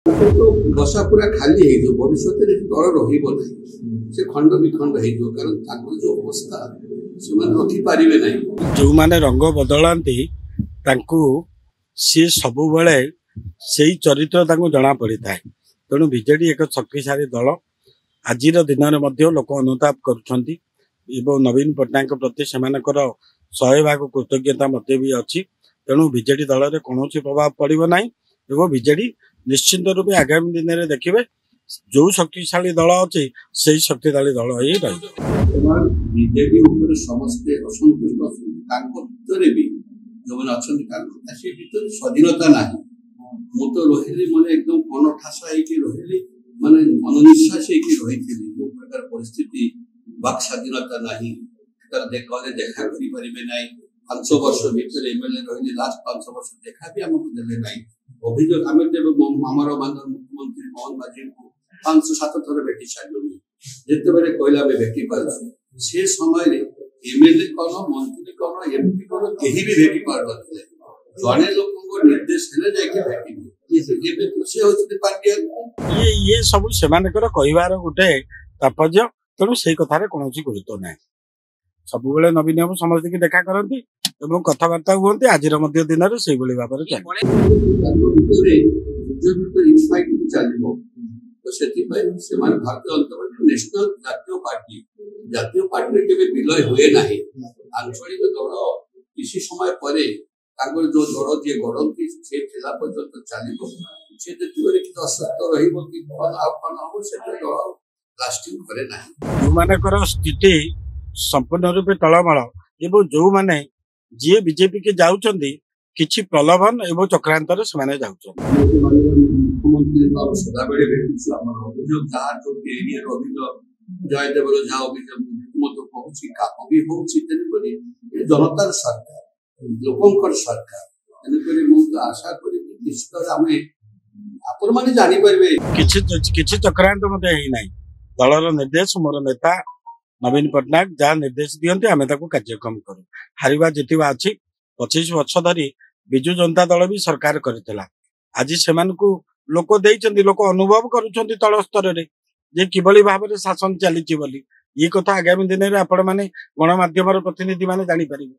तो बसा पूरा खाली हो भविष्य दल रहा से खंड विखंड हो कारण जो अवस्था से रखिपारे ना जो माने रंग बदलांती सी सब बेले से चरित्र जना पड़ी था। तेणु बीजेडी एक शक्तिशाली दल आज दिन में लोक अनुताप कर नवीन पट्टनायक प्रति से 100% कृतज्ञता मत भी अच्छी। तेणु बीजेडी दल में कौन प्रभाव पड़ो ना एवं बीजेडी निश्चिंत रूपे आगामी दिन में देखिए जो शक्तिशाली दल अच्छी से शक्तिशाली दल ही बीजेडी समस्ते असंतुष्ट भी जो मैंने अच्छा स्वाधीनता ना मुझे रही मैंने एकदम अनठासा रही माने मनोनिश्वास रही जो प्रकार परिस्थिति वाक स्वाधीनता ना कले देखा करें ना 500 वर्ष भर एमएलए रही लास्ट 500 वर्ष देखा भी आमको देले ना अभियोग आम आमर माननीय मुख्यमंत्री मोहन माझी को 500-7 थर भेटी सारू जिते बेले कहला भेटी पार से समय एमएलए कौन मंत्री कौन एमपी कौन कहीं भी भेटी पार नथिले जड़े लोक निर्देश ये सब से कहबार गोटे तात्पर्य। तेणु से कथार कौन गुरुत्व ना सब बेले नवीन बाबू समस्त की देखा करती कथबार्ता हुए आज दिन से भाव भारतीय नेशनल जातीय पार्टी के विलय हुए ना आंचलिक दल किसी समय पर जो दल जी गढ़ती से पर्यटन चलो से देखिए अस्वस्थ रस्टिंग करे ना जो स्थिति संपूर्ण रूपे तलमल एवं जो माने जी बीजेपी के जाउछंदी किछि प्रलोभन एवं चक्रांतर से मुख्यमंत्री सदाबे अभियोग जहाँ जो एरिया अभियोग जयदेवर जहाँ अभियोग मुख्यमंत्री कहूँ भी हूँ जनतार सरकार लोकंकर सरकार तेणुक आशा करी निश्चित आम आपण मैंने जापर चक्रांत ना दलर निर्देश मोर नेता नवीन पट्टनायक जहाँ निर्देश दिखती आम कार्यक्रम करूँ हारिबा जितवा अच्छी 25 वर्ष धरी विजु जनता दल भी सरकार करथिला आज से लोक देइचंदी लोक अनुभव करुछंती तल स्तर रे जे किभली भाव में शासन चली ये कथा आगामी दिन में आपण माने गणमाध्यम प्रतिनिधि माने जानी पारिबे।